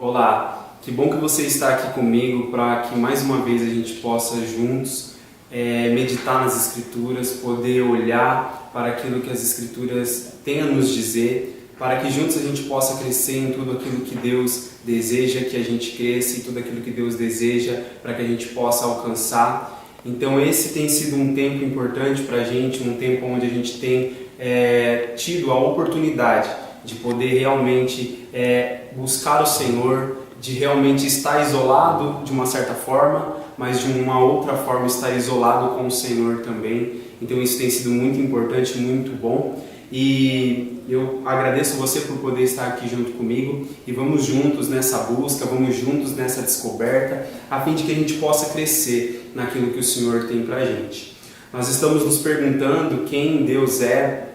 Olá, que bom que você está aqui comigo para que mais uma vez a gente possa juntos meditar nas Escrituras, poder olhar para aquilo que as Escrituras têm a nos dizer, para que juntos a gente possa crescer em tudo aquilo que Deus deseja que a gente cresça e tudo aquilo que Deus deseja para que a gente possa alcançar. Então esse tem sido um tempo importante para a gente, um tempo onde a gente tem tido a oportunidade de poder realmente buscar o Senhor, de realmente estar isolado de uma certa forma, mas de uma outra forma estar isolado com o Senhor também. Então isso tem sido muito importante, muito bom. E eu agradeço você por poder estar aqui junto comigo e vamos juntos nessa busca, vamos juntos nessa descoberta, a fim de que a gente possa crescer naquilo que o Senhor tem pra gente. Nós estamos nos perguntando quem Deus é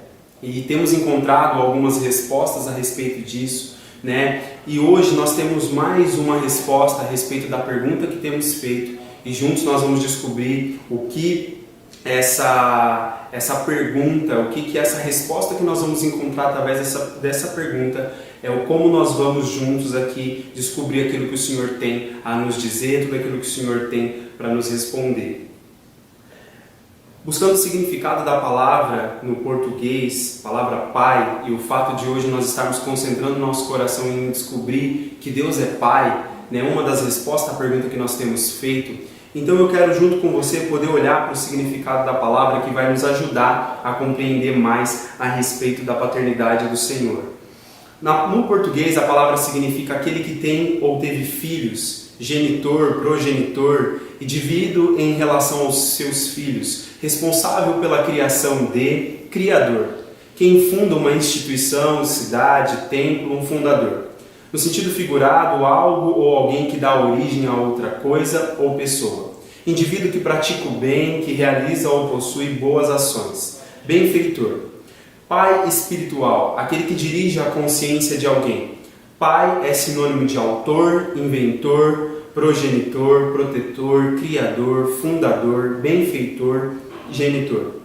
e temos encontrado algumas respostas a respeito disso, né? E hoje nós temos mais uma resposta a respeito da pergunta que temos feito e juntos nós vamos descobrir o que essa pergunta, o que essa resposta que nós vamos encontrar através dessa pergunta é o como nós vamos juntos aqui descobrir aquilo que o Senhor tem a nos dizer, tudo aquilo que o Senhor tem para nos responder. Buscando o significado da palavra no português, palavra Pai, e o fato de hoje nós estarmos concentrando nosso coração em descobrir que Deus é Pai, né, uma das respostas à pergunta que nós temos feito. Então eu quero junto com você poder olhar para o significado da palavra que vai nos ajudar a compreender mais a respeito da paternidade do Senhor. No português a palavra significa aquele que tem ou teve filhos, genitor, progenitor e dividido em relação aos seus filhos, responsável pela criação de criador, quem funda uma instituição, cidade, templo, um fundador. No sentido figurado, algo ou alguém que dá origem a outra coisa ou pessoa. Indivíduo que pratica o bem, que realiza ou possui boas ações. Benfeitor. Pai espiritual, aquele que dirige a consciência de alguém. Pai é sinônimo de autor, inventor, progenitor, protetor, criador, fundador, benfeitor, genitor.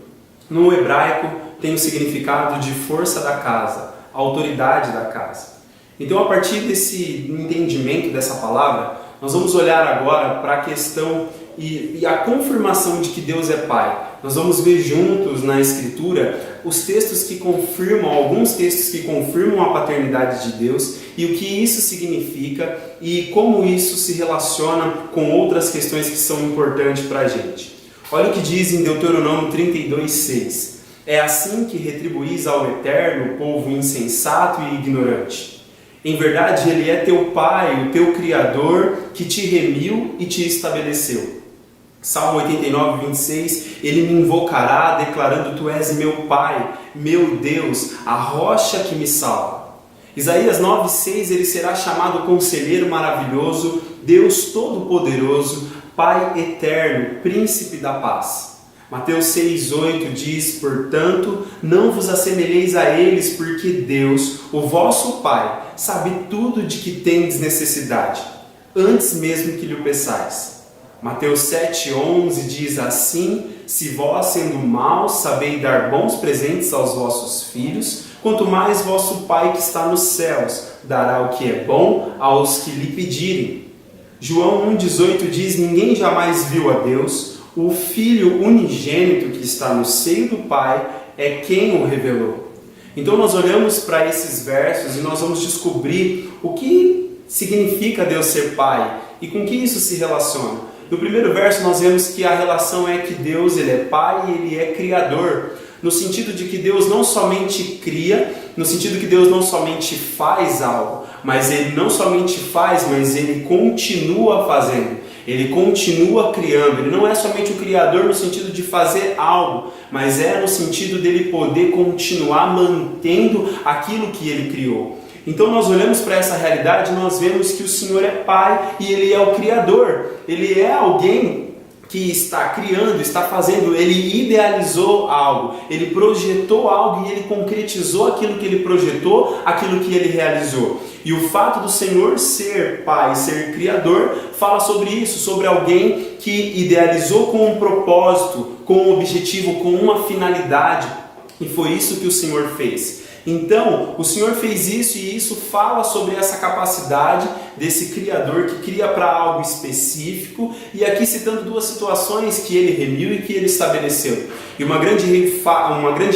No hebraico tem o significado de força da casa, autoridade da casa. Então, a partir desse entendimento dessa palavra, nós vamos olhar agora para a questão e a confirmação de que Deus é Pai. Nós vamos ver juntos na Escritura os textos que confirmam, alguns textos que confirmam a paternidade de Deus e o que isso significa e como isso se relaciona com outras questões que são importantes para a gente. Olha o que diz em Deuteronômio 32:6. É assim que retribuís ao Eterno, povo insensato e ignorante. Em verdade, Ele é teu Pai, o teu Criador, que te remiu e te estabeleceu. Salmo 89:26, Ele me invocará, declarando, Tu és meu Pai, meu Deus, a rocha que me salva. Isaías 9:6, Ele será chamado Conselheiro Maravilhoso, Deus Todo-Poderoso, Pai Eterno, Príncipe da Paz. Mateus 6:8 diz, portanto, não vos assemelheis a eles, porque Deus, o vosso Pai, sabe tudo de que tendes necessidade, antes mesmo que lhe peçais. Mateus 7:11 diz assim, se vós, sendo maus, sabeis dar bons presentes aos vossos filhos, quanto mais vosso Pai que está nos céus dará o que é bom aos que lhe pedirem. João 1:18 diz, ninguém jamais viu a Deus, o Filho unigênito que está no seio do Pai é quem o revelou. Então nós olhamos para esses versos e nós vamos descobrir o que significa Deus ser Pai e com que isso se relaciona. No primeiro verso nós vemos que a relação é que Deus ele é Pai e Ele é Criador, no sentido de que Deus não somente cria, no sentido que Deus não somente faz algo, mas Ele não somente faz, mas Ele continua fazendo. Ele continua criando, Ele não é somente o Criador no sentido de fazer algo, mas é no sentido dele poder continuar mantendo aquilo que Ele criou. Então nós olhamos para essa realidade e nós vemos que o Senhor é Pai e Ele é o Criador. Ele é alguém que está criando, está fazendo, Ele idealizou algo, Ele projetou algo e Ele concretizou aquilo que Ele projetou, aquilo que Ele realizou. E o fato do Senhor ser Pai, ser Criador, fala sobre isso, sobre alguém que idealizou com um propósito, com um objetivo, com uma finalidade. E foi isso que o Senhor fez. Então, o Senhor fez isso e isso fala sobre essa capacidade desse Criador que cria para algo específico, e aqui citando duas situações que ele remiu e que ele estabeleceu. E uma grande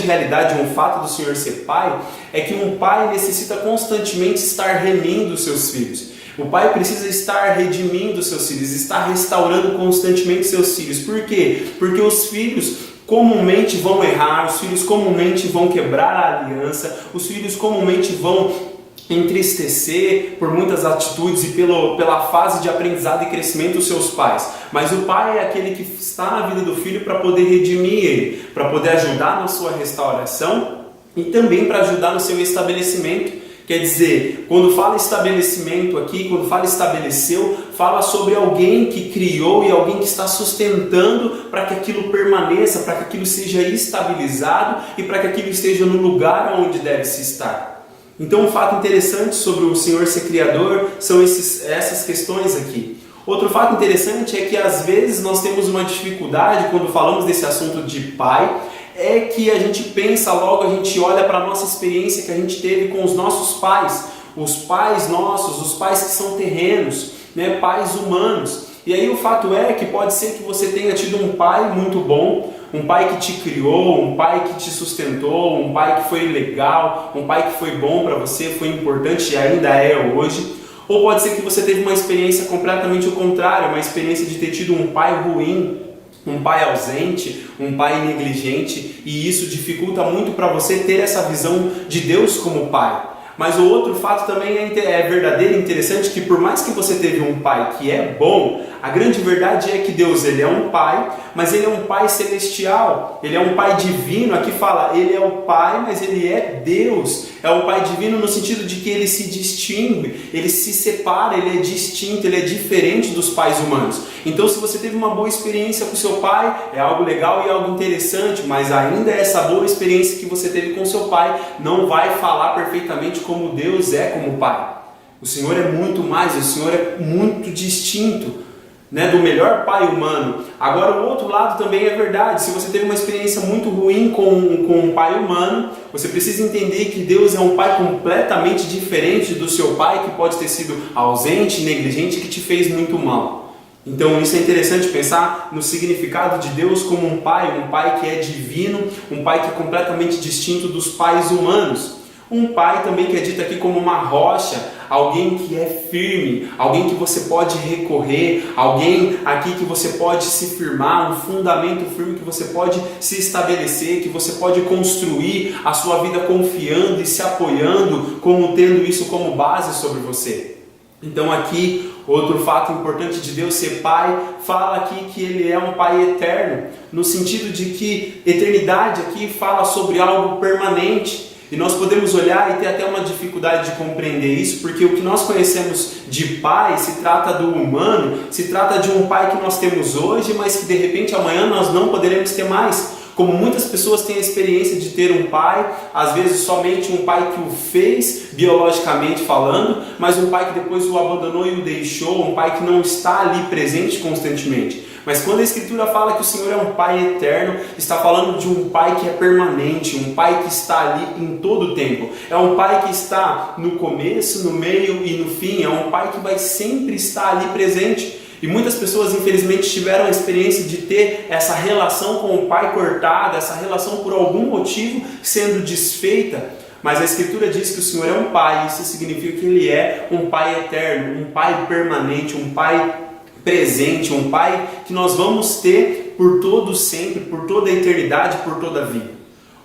realidade, um fato do Senhor ser pai, é que um pai necessita constantemente estar remindo os seus filhos. O pai precisa estar redimindo os seus filhos, estar restaurando constantemente seus filhos. Por quê? Porque os filhos comumente vão errar, os filhos comumente vão quebrar a aliança, os filhos comumente vão entristecer por muitas atitudes e pela fase de aprendizado e crescimento dos seus pais. Mas o pai é aquele que está na vida do filho para poder redimir ele, para poder ajudar na sua restauração e também para ajudar no seu estabelecimento. Quer dizer, quando fala estabelecimento aqui, quando fala estabeleceu, fala sobre alguém que criou e alguém que está sustentando para que aquilo permaneça, para que aquilo seja estabilizado e para que aquilo esteja no lugar onde deve se estar. Então, um fato interessante sobre o Senhor ser Criador são essas questões aqui. Outro fato interessante é que às vezes nós temos uma dificuldade quando falamos desse assunto de pai, é que a gente pensa logo, a gente olha para a nossa experiência que a gente teve com os nossos pais, os pais nossos, os pais que são terrenos, né, pais humanos. E aí o fato é que pode ser que você tenha tido um pai muito bom, um pai que te criou, um pai que te sustentou, um pai que foi legal, um pai que foi bom para você, foi importante e ainda é hoje. Ou pode ser que você teve uma experiência completamente o contrário, uma experiência de ter tido um pai ruim, um pai ausente, um pai negligente, e isso dificulta muito para você ter essa visão de Deus como pai. Mas o outro fato também é verdadeiro e interessante, que por mais que você teve um pai que é bom, a grande verdade é que Deus, ele é um pai, mas ele é um pai celestial, ele é um pai divino. Aqui fala, ele é o pai, mas ele é Deus. É um pai divino no sentido de que ele se distingue, ele se separa, ele é distinto, ele é diferente dos pais humanos. Então, se você teve uma boa experiência com seu pai, é algo legal e algo interessante, mas ainda essa boa experiência que você teve com seu pai não vai falar perfeitamente como Deus é como pai. O Senhor é muito mais, o Senhor é muito distinto, né, do melhor pai humano. Agora, o outro lado também é verdade. Se você teve uma experiência muito ruim com um pai humano, você precisa entender que Deus é um pai completamente diferente do seu pai, que pode ter sido ausente, negligente, que te fez muito mal. Então, isso é interessante pensar no significado de Deus como um pai que é divino, um pai que é completamente distinto dos pais humanos. Um pai também que é dito aqui como uma rocha, alguém que é firme, alguém que você pode recorrer, alguém aqui que você pode se firmar, um fundamento firme que você pode se estabelecer, que você pode construir a sua vida confiando e se apoiando, como tendo isso como base sobre você. Então aqui, outro fato importante de Deus ser pai, fala aqui que ele é um pai eterno, no sentido de que eternidade aqui fala sobre algo permanente. E nós podemos olhar e ter até uma dificuldade de compreender isso, porque o que nós conhecemos de pai se trata do humano, se trata de um pai que nós temos hoje, mas que de repente amanhã nós não poderemos ter mais. Como muitas pessoas têm a experiência de ter um pai, às vezes somente um pai que o fez, biologicamente falando, mas um pai que depois o abandonou e o deixou, um pai que não está ali presente constantemente. Mas quando a Escritura fala que o Senhor é um pai eterno, está falando de um pai que é permanente, um pai que está ali em todo o tempo. É um pai que está no começo, no meio e no fim, é um pai que vai sempre estar ali presente. E muitas pessoas, infelizmente, tiveram a experiência de ter essa relação com o pai cortada, essa relação por algum motivo sendo desfeita. Mas a Escritura diz que o Senhor é um pai, isso significa que Ele é um pai eterno, um pai permanente, um pai presente, um pai que nós vamos ter por todo sempre, por toda a eternidade, por toda a vida.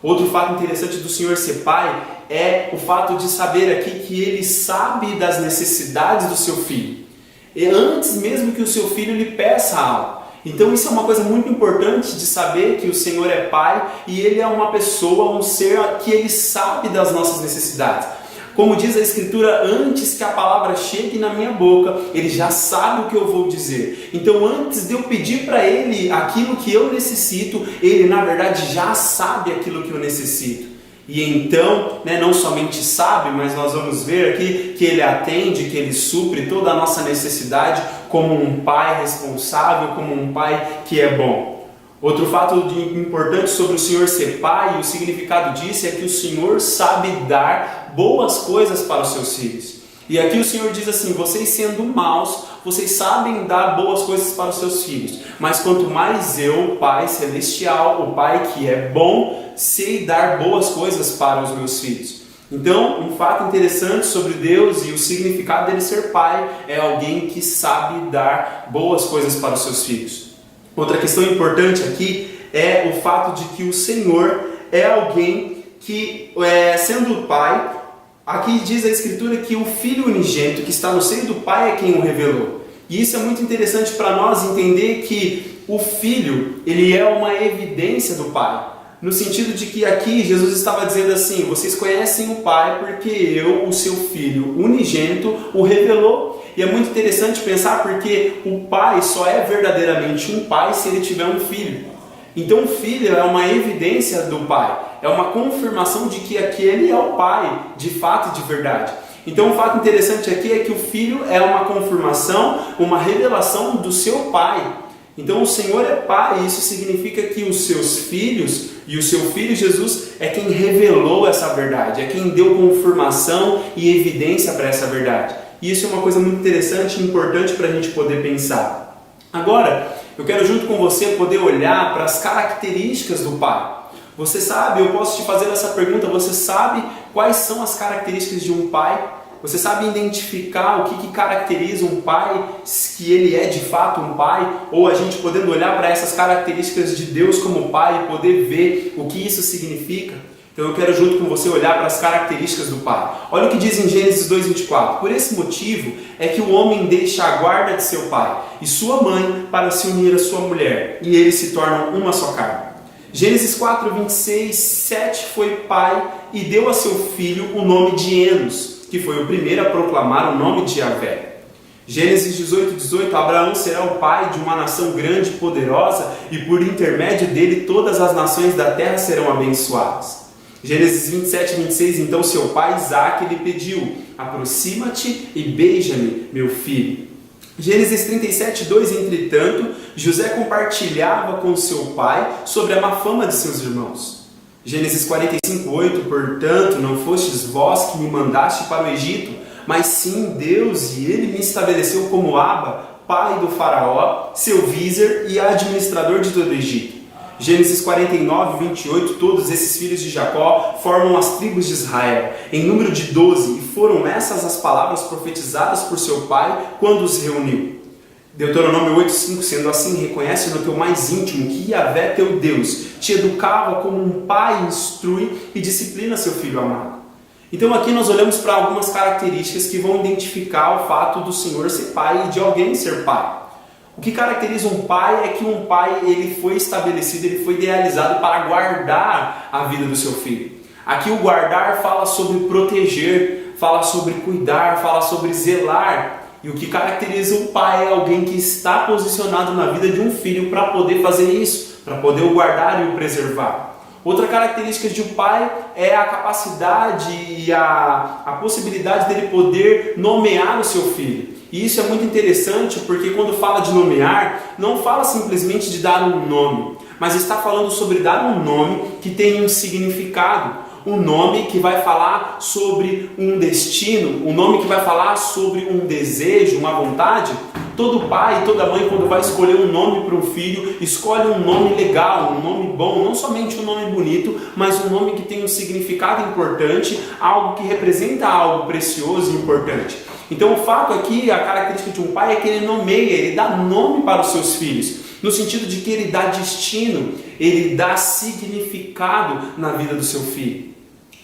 Outro fato interessante do Senhor ser pai é o fato de saber aqui que Ele sabe das necessidades do seu filho. E antes mesmo que o seu filho lhe peça algo. Então isso é uma coisa muito importante de saber que o Senhor é Pai e Ele é uma pessoa, um ser que Ele sabe das nossas necessidades. Como diz a Escritura, antes que a palavra chegue na minha boca, Ele já sabe o que eu vou dizer. Então antes de eu pedir para Ele aquilo que eu necessito, Ele na verdade já sabe aquilo que eu necessito. E então, não somente sabe, mas nós vamos ver aqui que Ele atende, que Ele supre toda a nossa necessidade como um pai responsável, como um pai que é bom. Outro fato importante sobre o Senhor ser pai, e o significado disso é que o Senhor sabe dar boas coisas para os seus filhos. E aqui o Senhor diz assim: vocês sendo maus, vocês sabem dar boas coisas para os seus filhos, mas quanto mais eu, o Pai Celestial, o Pai que é bom, sei dar boas coisas para os meus filhos. Então, um fato interessante sobre Deus e o significado dele ser pai é alguém que sabe dar boas coisas para os seus filhos. Outra questão importante aqui é o fato de que o Senhor é alguém que, sendo o pai, aqui diz a Escritura que o Filho unigênito que está no seio do Pai é quem o revelou. E isso é muito interessante para nós entender que o Filho, ele é uma evidência do Pai. No sentido de que aqui Jesus estava dizendo assim: vocês conhecem o Pai porque eu, o seu Filho unigênito, o revelou. E é muito interessante pensar porque o Pai só é verdadeiramente um Pai se ele tiver um Filho. Então o Filho é uma evidência do Pai, é uma confirmação de que aquele é o Pai, de fato e de verdade. Então um fato interessante aqui é que o Filho é uma confirmação, uma revelação do seu Pai. Então o Senhor é Pai, e isso significa que os seus filhos e o seu Filho Jesus é quem revelou essa verdade, é quem deu confirmação e evidência para essa verdade. E isso é uma coisa muito interessante e importante para a gente poder pensar. Agora, eu quero junto com você poder olhar para as características do Pai. Você sabe, eu posso te fazer essa pergunta, você sabe quais são as características de um pai? Você sabe identificar o que caracteriza um pai, que ele é de fato um pai? Ou a gente podendo olhar para essas características de Deus como pai e poder ver o que isso significa? Então eu quero junto com você olhar para as características do pai. Olha o que diz em Gênesis 2:24. Por esse motivo é que o homem deixa a guarda de seu pai e sua mãe para se unir à sua mulher, e eles se tornam uma só carne. Gênesis 4:26, Sete foi pai e deu a seu filho o nome de Enos, que foi o primeiro a proclamar o nome de Javé. Gênesis 18:18, Abraão será o pai de uma nação grande e poderosa, e por intermédio dele todas as nações da terra serão abençoadas. Gênesis 27:26, então seu pai Isaque lhe pediu: aproxima-te e beija-me, meu filho. Gênesis 37:2, entretanto, José compartilhava com seu pai sobre a má fama de seus irmãos. Gênesis 45:8, portanto, não fostes vós que me mandaste para o Egito, mas sim Deus, e ele me estabeleceu como Aba, pai do faraó, seu vizer e administrador de todo o Egito. Gênesis 49:28, todos esses filhos de Jacó formam as tribos de Israel, em número de 12, e foram essas as palavras profetizadas por seu pai quando os reuniu. Deuteronômio 8:5, sendo assim, reconhece no teu mais íntimo que Yahvé, teu Deus, te educava como um pai instrui e disciplina seu filho amado. Então aqui nós olhamos para algumas características que vão identificar o fato do Senhor ser pai e de alguém ser pai. O que caracteriza um pai é que um pai ele foi estabelecido, ele foi idealizado para guardar a vida do seu filho. Aqui o guardar fala sobre proteger, fala sobre cuidar, fala sobre zelar. E o que caracteriza um pai é alguém que está posicionado na vida de um filho para poder fazer isso, para poder o guardar e o preservar. Outra característica de um pai é a capacidade e a possibilidade dele poder nomear o seu filho. E isso é muito interessante porque quando fala de nomear, não fala simplesmente de dar um nome, mas está falando sobre dar um nome que tem um significado. Um nome que vai falar sobre um destino, um nome que vai falar sobre um desejo, uma vontade. Todo pai e toda mãe, quando vai escolher um nome para um filho, escolhe um nome legal, um nome bom, não somente um nome bonito, mas um nome que tem um significado importante, algo que representa algo precioso e importante. Então o fato aqui, a característica de um pai é que ele nomeia, ele dá nome para os seus filhos, no sentido de que ele dá destino, ele dá significado na vida do seu filho.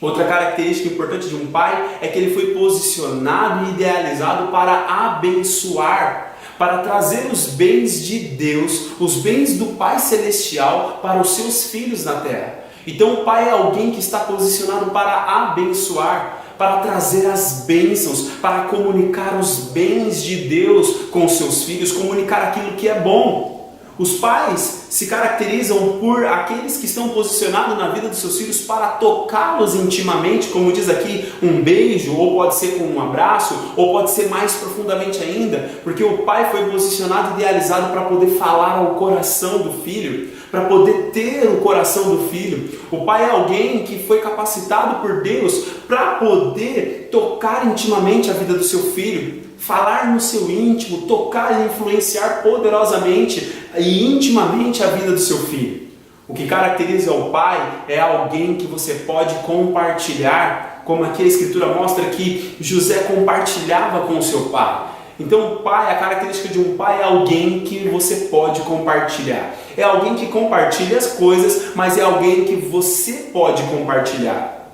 Outra característica importante de um pai é que ele foi posicionado e idealizado para abençoar, para trazer os bens de Deus, os bens do Pai Celestial para os seus filhos na terra. Então o pai é alguém que está posicionado para abençoar, para trazer as bênçãos, para comunicar os bens de Deus com os seus filhos, comunicar aquilo que é bom. Os pais se caracterizam por aqueles que estão posicionados na vida dos seus filhos para tocá-los intimamente, como diz aqui, um beijo, ou pode ser com um abraço, ou pode ser mais profundamente ainda, porque o pai foi posicionado e idealizado para poder falar ao coração do filho, para poder ter o coração do filho. O pai é alguém que foi capacitado por Deus para poder tocar intimamente a vida do seu filho, falar no seu íntimo, tocar e influenciar poderosamente e intimamente a vida do seu filho. O que caracteriza o pai é alguém que você pode compartilhar, como aqui a escritura mostra que José compartilhava com o seu pai. Então o pai, a característica de um pai é alguém que você pode compartilhar. É alguém que compartilha as coisas, mas é alguém que você pode compartilhar.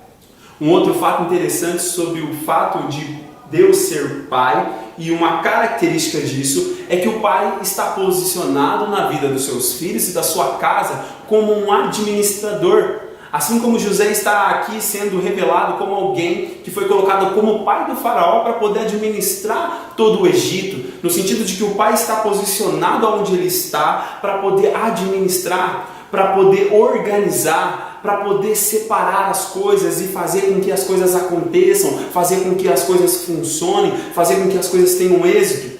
Um outro fato interessante sobre o fato de Deus ser pai, e uma característica disso é que o pai está posicionado na vida dos seus filhos e da sua casa como um administrador. Assim como José está aqui sendo revelado como alguém que foi colocado como pai do faraó para poder administrar todo o Egito, no sentido de que o pai está posicionado onde ele está para poder administrar, para poder organizar, para poder separar as coisas e fazer com que as coisas aconteçam, fazer com que as coisas funcionem, fazer com que as coisas tenham êxito.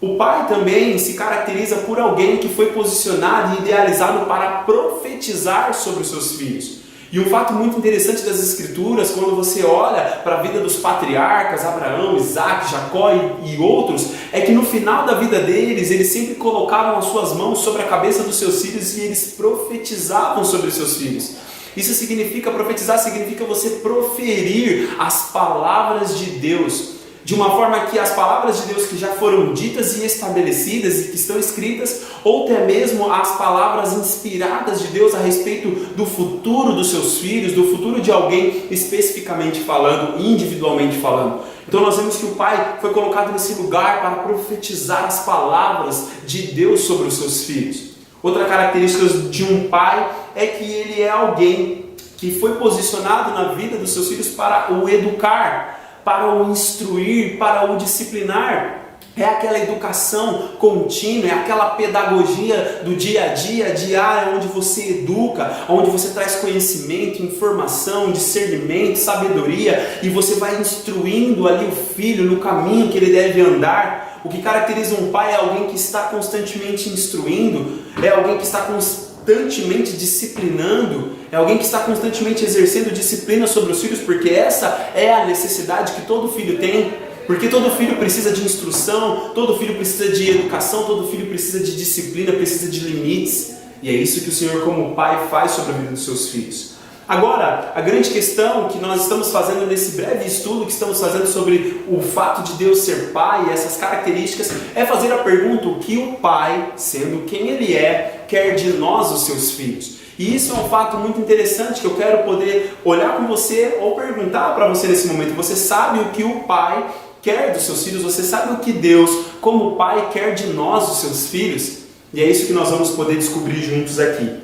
O pai também se caracteriza por alguém que foi posicionado e idealizado para profetizar sobre os seus filhos. E um fato muito interessante das Escrituras, quando você olha para a vida dos patriarcas, Abraão, Isaac, Jacó e outros, é que no final da vida deles, eles sempre colocavam as suas mãos sobre a cabeça dos seus filhos e eles profetizavam sobre os seus filhos. Isso significa, profetizar significa você proferir as palavras de Deus, de uma forma que as palavras de Deus que já foram ditas e estabelecidas e que estão escritas, ou até mesmo as palavras inspiradas de Deus a respeito do futuro dos seus filhos, do futuro de alguém especificamente falando, individualmente falando. Então nós vemos que o pai foi colocado nesse lugar para profetizar as palavras de Deus sobre os seus filhos. Outra característica de um pai é que ele é alguém que foi posicionado na vida dos seus filhos para o educar, para o instruir, para o disciplinar. É aquela educação contínua, é aquela pedagogia do dia a dia, diária, onde você educa, onde você traz conhecimento, informação, discernimento, sabedoria, e você vai instruindo ali o filho no caminho que ele deve andar. O que caracteriza um pai é alguém que está constantemente instruindo, é alguém que está constantemente disciplinando, é alguém que está constantemente exercendo disciplina sobre os filhos, porque essa é a necessidade que todo filho tem, porque todo filho precisa de instrução, todo filho precisa de educação, todo filho precisa de disciplina, precisa de limites, e é isso que o Senhor como pai faz sobre a vida dos seus filhos. Agora, a grande questão que nós estamos fazendo nesse breve estudo que estamos fazendo sobre o fato de Deus ser pai e essas características, é fazer a pergunta: o que o pai, sendo quem ele é, quer de nós, os seus filhos? E isso é um fato muito interessante que eu quero poder olhar com você ou perguntar para você nesse momento. Você sabe o que o pai quer dos seus filhos? Você sabe o que Deus, como pai, quer de nós, os seus filhos? E é isso que nós vamos poder descobrir juntos aqui.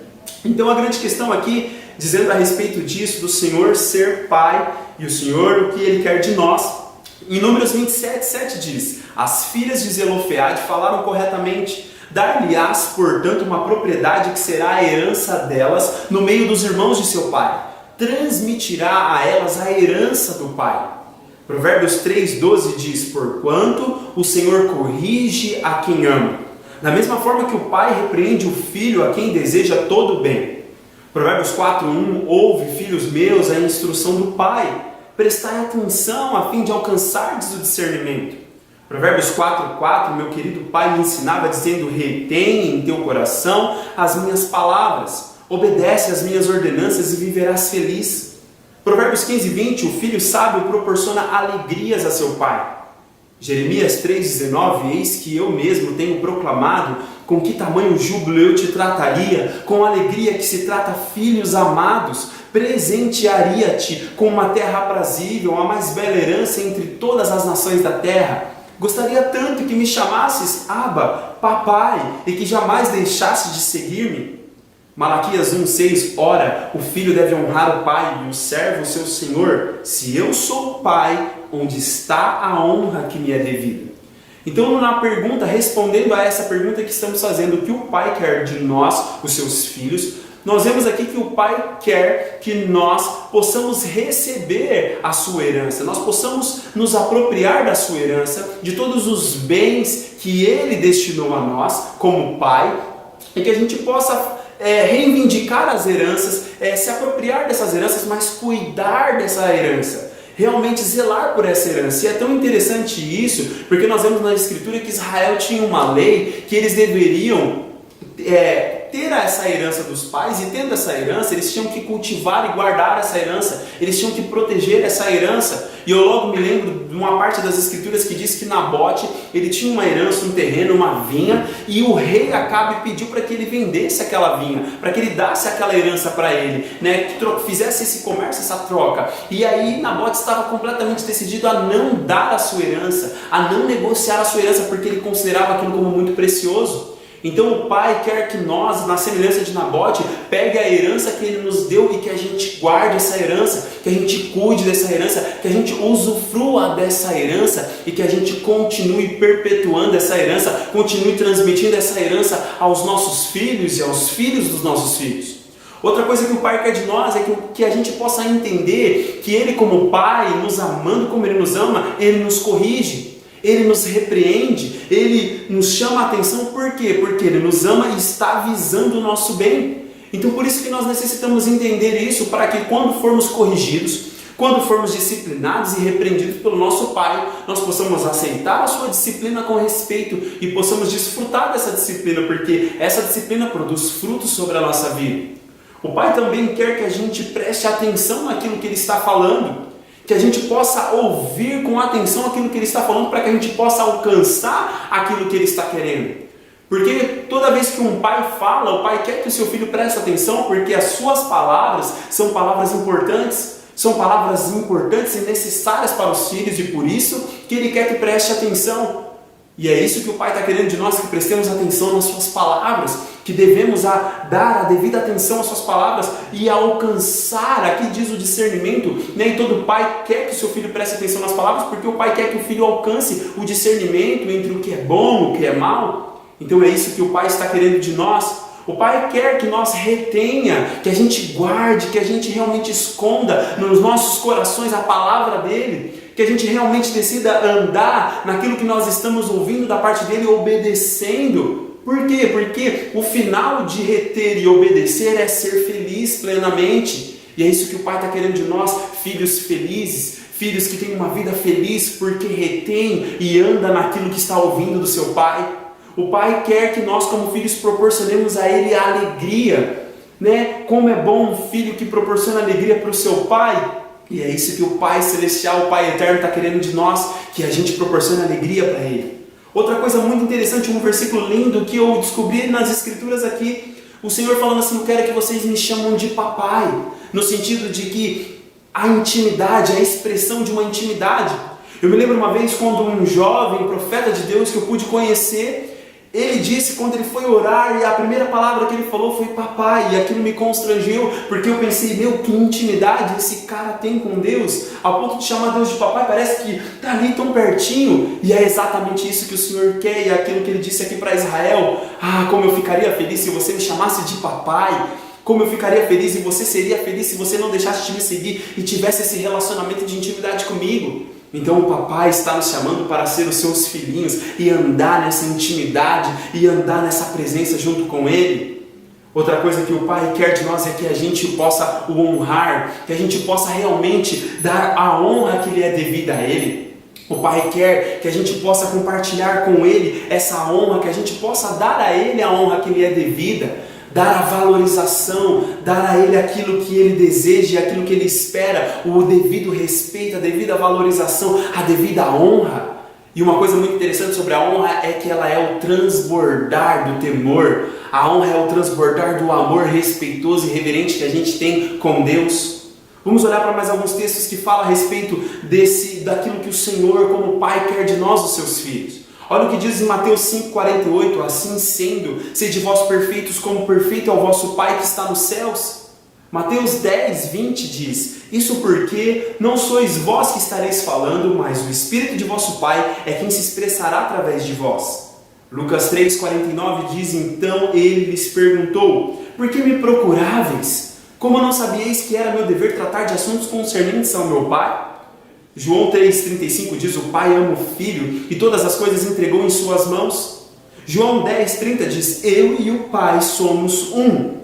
Então a grande questão aqui, dizendo a respeito disso, do Senhor ser pai e o Senhor, o que Ele quer de nós, em Números 27:7 diz: as filhas de Zelofeade falaram corretamente, dar-lhe-ás, portanto, uma propriedade que será a herança delas no meio dos irmãos de seu pai, transmitirá a elas a herança do pai. Provérbios 3:12 diz: porquanto o Senhor corrige a quem ama, da mesma forma que o pai repreende o filho a quem deseja todo o bem. Provérbios 4:1, ouve, filhos meus, a instrução do pai, prestai atenção a fim de alcançardes o discernimento. Provérbios 4:4, meu querido pai me ensinava dizendo: retém em teu coração as minhas palavras, obedece às minhas ordenanças e viverás feliz. Provérbios 15:20, o filho sábio proporciona alegrias a seu pai. Jeremias 3:19, eis que eu mesmo tenho proclamado, com que tamanho júbilo eu te trataria, com alegria que se trata filhos amados, presentearia-te com uma terra aprazível, a mais bela herança entre todas as nações da terra. Gostaria tanto que me chamasses Abba, papai, e que jamais deixasses de seguir-me. Malaquias 1:6, ora, o filho deve honrar o pai e o servo o seu senhor. Se eu sou o pai, onde está a honra que me é devida? Então, na pergunta, respondendo a essa pergunta que estamos fazendo, o que o Pai quer de nós, os seus filhos, nós vemos aqui que o Pai quer que nós possamos receber a sua herança, nós possamos nos apropriar da sua herança, de todos os bens que Ele destinou a nós como Pai, e que a gente possa reivindicar as heranças, se apropriar dessas heranças, mas cuidar dessa herança, realmente zelar por essa herança. E é tão interessante isso, porque nós vemos na Escritura que Israel tinha uma lei que eles deveriam ter essa herança dos pais, e tendo essa herança, eles tinham que cultivar e guardar essa herança, eles tinham que proteger essa herança. E eu logo me lembro de uma parte das Escrituras que diz que Nabote, ele tinha uma herança, um terreno, uma vinha, e o rei Acabe pediu para que ele vendesse aquela vinha, para que ele desse aquela herança para ele, né, que fizesse esse comércio, essa troca. E aí Nabote estava completamente decidido a não dar a sua herança, a não negociar a sua herança, porque ele considerava aquilo como muito precioso. Então o Pai quer que nós, na semelhança de Nabote, pegue a herança que Ele nos deu e que a gente guarde essa herança, que a gente cuide dessa herança, que a gente usufrua dessa herança e que a gente continue perpetuando essa herança, continue transmitindo essa herança aos nossos filhos e aos filhos dos nossos filhos. Outra coisa que o Pai quer de nós é que a gente possa entender que Ele, como Pai, nos amando como Ele nos ama, Ele nos corrige. Ele nos repreende, Ele nos chama a atenção, por quê? Porque Ele nos ama e está visando o nosso bem. Então por isso que nós necessitamos entender isso, para que quando formos corrigidos, quando formos disciplinados e repreendidos pelo nosso Pai, nós possamos aceitar a sua disciplina com respeito e possamos desfrutar dessa disciplina, porque essa disciplina produz frutos sobre a nossa vida. O Pai também quer que a gente preste atenção naquilo que Ele está falando, que a gente possa ouvir com atenção aquilo que Ele está falando, para que a gente possa alcançar aquilo que Ele está querendo. Porque toda vez que um pai fala, o pai quer que o seu filho preste atenção, porque as suas palavras são palavras importantes e necessárias para os filhos, e por isso que Ele quer que preste atenção. E é isso que o Pai está querendo de nós, que prestemos atenção nas suas palavras, que devemos dar a devida atenção às suas palavras e alcançar, aqui diz o discernimento, nem todo pai quer que o seu filho preste atenção nas palavras, porque o pai quer que o filho alcance o discernimento entre o que é bom, o que é mal. Então é isso que o Pai está querendo de nós. O Pai quer que nós retenha, que a gente guarde, que a gente realmente esconda nos nossos corações a palavra dEle, que a gente realmente decida andar naquilo que nós estamos ouvindo da parte dEle, obedecendo. Por quê? Porque o final de reter e obedecer é ser feliz plenamente. E é isso que o Pai está querendo de nós, filhos felizes, filhos que têm uma vida feliz porque retém e anda naquilo que está ouvindo do seu Pai. O Pai quer que nós, como filhos, proporcionemos a Ele a alegria, né? Como é bom um filho que proporciona alegria para o seu Pai. E é isso que o Pai Celestial, o Pai Eterno está querendo de nós, que a gente proporcione alegria para Ele. Outra coisa muito interessante, um versículo lindo que eu descobri nas Escrituras aqui, o Senhor falando assim: eu quero que vocês me chamam de papai, no sentido de que a intimidade, a expressão de uma intimidade. Eu me lembro uma vez quando um jovem profeta de Deus que eu pude conhecer, ele disse, quando ele foi orar, e a primeira palavra que ele falou foi papai, e aquilo me constrangeu, porque eu pensei, meu, que intimidade esse cara tem com Deus, ao ponto de chamar Deus de papai, parece que está ali tão pertinho, e é exatamente isso que o Senhor quer, e é aquilo que Ele disse aqui para Israel: ah, como eu ficaria feliz se você me chamasse de papai, como eu ficaria feliz e você seria feliz se você não deixasse de me seguir e tivesse esse relacionamento de intimidade comigo. Então o papai está nos chamando para ser os seus filhinhos e andar nessa intimidade e andar nessa presença junto com Ele. Outra coisa que o Pai quer de nós é que a gente possa o honrar, que a gente possa realmente dar a honra que lhe é devida a Ele. O Pai quer que a gente possa compartilhar com Ele essa honra, que a gente possa dar a Ele a honra que lhe é devida. Dar a valorização, dar a Ele aquilo que Ele deseja, aquilo que Ele espera, o devido respeito, a devida valorização, a devida honra. E uma coisa muito interessante sobre a honra é que ela é o transbordar do temor. A honra é o transbordar do amor respeitoso e reverente que a gente tem com Deus. Vamos olhar para mais alguns textos que falam a respeito daquilo que o Senhor, como Pai, quer de nós, os seus filhos. Olha o que diz em Mateus 5,48, assim sendo, sede vós perfeitos como perfeito é o vosso Pai que está nos céus. Mateus 10, 20 diz: isso porque não sois vós que estareis falando, mas o Espírito de vosso Pai é quem se expressará através de vós. Lucas 3, 49 diz: então ele lhes perguntou: por que me procuráveis? Como não sabíeis que era meu dever tratar de assuntos concernentes ao meu Pai? João 3,35 diz: o Pai ama o Filho e todas as coisas entregou em suas mãos. João 10,30 diz: eu e o Pai somos um.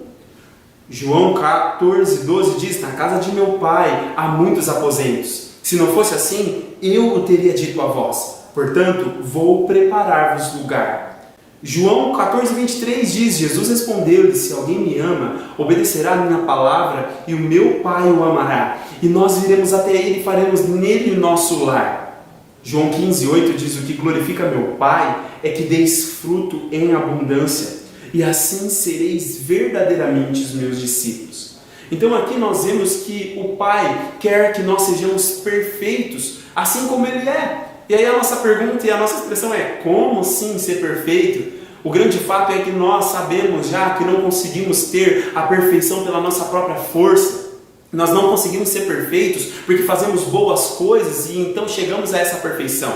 João 14,12 diz: na casa de meu Pai há muitos aposentos. Se não fosse assim, eu o teria dito a vós. Portanto, vou preparar-vos lugar. João 14,23 diz: Jesus respondeu-lhe: se alguém me ama, obedecerá a minha palavra, e o meu Pai o amará. E nós viremos até ele e faremos nele o nosso lar. João 15,8 diz: o que glorifica meu Pai é que deis fruto em abundância, e assim sereis verdadeiramente os meus discípulos. Então aqui nós vemos que o Pai quer que nós sejamos perfeitos, assim como Ele é. E aí a nossa pergunta e a nossa expressão é: como sim ser perfeito? O grande fato é que nós sabemos já que não conseguimos ter a perfeição pela nossa própria força. Nós não conseguimos ser perfeitos porque fazemos boas coisas e então chegamos a essa perfeição.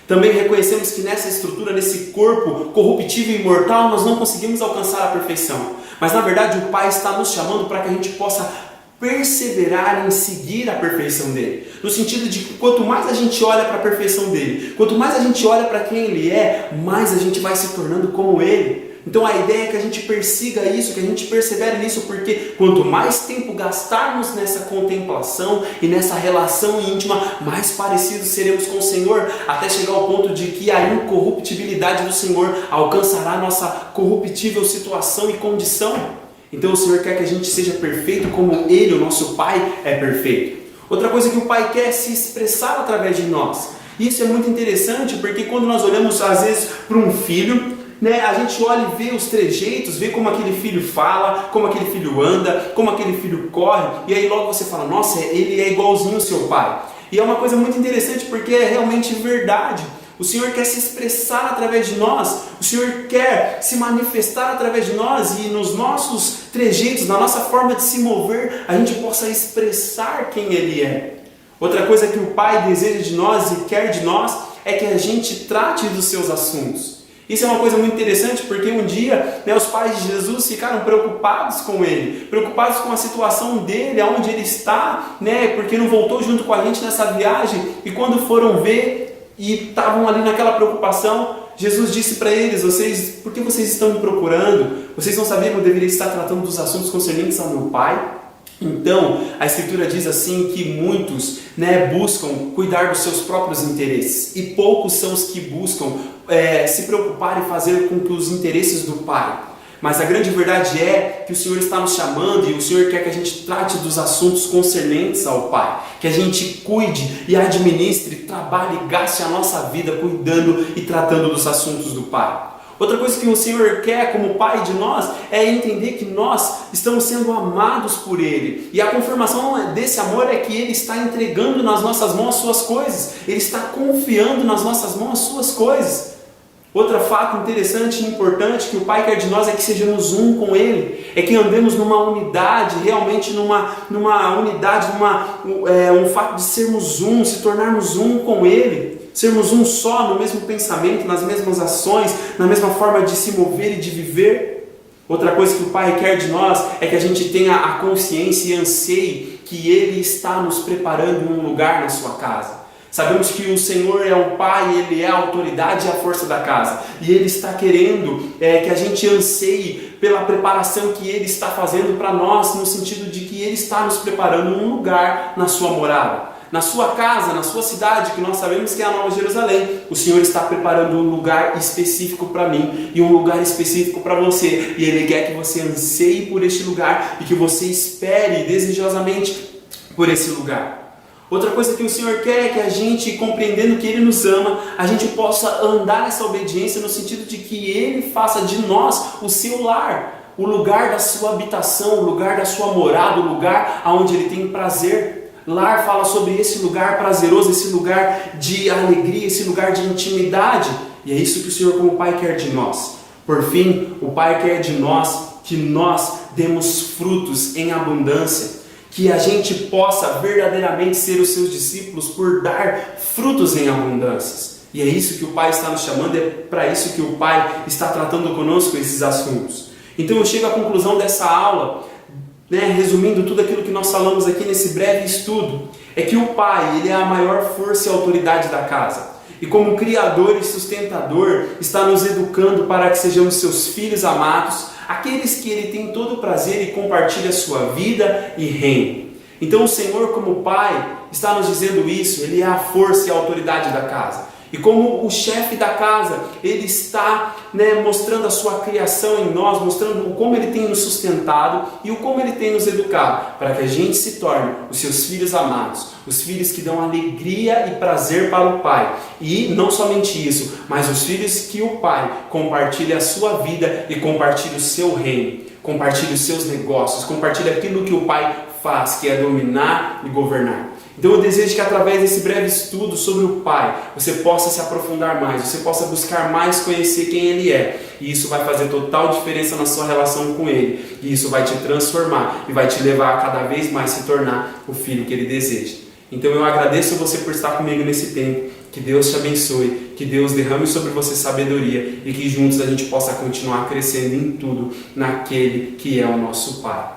Também reconhecemos que nessa estrutura, nesse corpo corruptível e mortal, nós não conseguimos alcançar a perfeição. Mas na verdade o Pai está nos chamando para que a gente possa perseverar em seguir a perfeição dele. No sentido de que quanto mais a gente olha para a perfeição dele, quanto mais a gente olha para quem ele é, mais a gente vai se tornando como ele. Então a ideia é que a gente persiga isso, que a gente persevere nisso, porque quanto mais tempo gastarmos nessa contemplação e nessa relação íntima, mais parecidos seremos com o Senhor, até chegar ao ponto de que a incorruptibilidade do Senhor alcançará a nossa corruptível situação e condição. Então o Senhor quer que a gente seja perfeito como Ele, o nosso Pai, é perfeito. Outra coisa que o Pai quer é se expressar através de nós. Isso é muito interessante porque quando nós olhamos às vezes para um filho, a gente olha e vê os trejeitos, vê como aquele filho fala, como aquele filho anda, como aquele filho corre, e aí logo você fala: nossa, ele é igualzinho ao seu pai. E é uma coisa muito interessante porque é realmente verdade. O Senhor quer se expressar através de nós, o Senhor quer se manifestar através de nós, e nos nossos trejeitos, na nossa forma de se mover, a gente possa expressar quem Ele é. Outra coisa que o Pai deseja de nós e quer de nós é que a gente trate dos seus assuntos. Isso é uma coisa muito interessante porque um dia os pais de Jesus ficaram preocupados com ele, preocupados com a situação dele, aonde ele está, porque não voltou junto com a gente nessa viagem, e quando foram ver e estavam ali naquela preocupação, Jesus disse para eles: por que vocês estão me procurando? Vocês não sabiam que eu deveria estar tratando dos assuntos concernentes ao meu Pai? Então, a Escritura diz assim que muitos buscam cuidar dos seus próprios interesses, e poucos são os que buscam se preocupar e fazer com que os interesses do Pai. Mas a grande verdade é que o Senhor está nos chamando, e o Senhor quer que a gente trate dos assuntos concernentes ao Pai, que a gente cuide e administre, trabalhe e gaste a nossa vida cuidando e tratando dos assuntos do Pai. Outra coisa que o Senhor quer como Pai de nós é entender que nós estamos sendo amados por Ele. E a confirmação desse amor é que Ele está entregando nas nossas mãos as suas coisas. Ele está confiando nas nossas mãos as suas coisas. Outro fato interessante e importante que o Pai quer de nós é que sejamos um com Ele. É que andemos numa unidade, realmente numa unidade, um fato de sermos um, se tornarmos um com Ele. Sermos um só, no mesmo pensamento, nas mesmas ações, na mesma forma de se mover e de viver. Outra coisa que o Pai quer de nós é que a gente tenha a consciência e anseie que Ele está nos preparando um lugar na sua casa. Sabemos que o Senhor é o Pai, Ele é a autoridade e a força da casa. E Ele está querendo que a gente anseie pela preparação que Ele está fazendo para nós, no sentido de que Ele está nos preparando um lugar na sua morada. Na sua casa, na sua cidade, que nós sabemos que é a Nova Jerusalém, o Senhor está preparando um lugar específico para mim e um lugar específico para você. E Ele quer que você anseie por este lugar e que você espere desejosamente por esse lugar. Outra coisa que o Senhor quer é que a gente, compreendendo que Ele nos ama, a gente possa andar nessa obediência no sentido de que Ele faça de nós o seu lar, o lugar da sua habitação, o lugar da sua morada, o lugar onde Ele tem prazer. Lar fala sobre esse lugar prazeroso, esse lugar de alegria, esse lugar de intimidade. E é isso que o Senhor como Pai quer de nós. Por fim, o Pai quer de nós que nós demos frutos em abundância, que a gente possa verdadeiramente ser os seus discípulos por dar frutos em abundâncias. E é isso que o Pai está nos chamando, é para isso que o Pai está tratando conosco esses assuntos. Então eu chego à conclusão dessa aula, resumindo tudo aquilo que nós falamos aqui nesse breve estudo, é que o Pai, ele é a maior força e autoridade da casa. E como Criador e sustentador, está nos educando para que sejamos seus filhos amados, aqueles que Ele tem todo o prazer e compartilha a sua vida e reino. Então o Senhor, como Pai, está nos dizendo isso, Ele é a força e a autoridade da casa. E como o chefe da casa, Ele está mostrando a sua criação em nós, mostrando como Ele tem nos sustentado e o como Ele tem nos educado, para que a gente se torne os seus filhos amados, os filhos que dão alegria e prazer para o Pai. E não somente isso, mas os filhos que o Pai compartilha a sua vida e compartilha o seu reino, compartilha os seus negócios, compartilha aquilo que o Pai faz, que é dominar e governar. Então eu desejo que através desse breve estudo sobre o Pai, você possa se aprofundar mais, você possa buscar mais conhecer quem Ele é. E isso vai fazer total diferença na sua relação com Ele. E isso vai te transformar e vai te levar a cada vez mais se tornar o filho que Ele deseja. Então eu agradeço você por estar comigo nesse tempo. Que Deus te abençoe, que Deus derrame sobre você sabedoria e que juntos a gente possa continuar crescendo em tudo naquele que é o nosso Pai.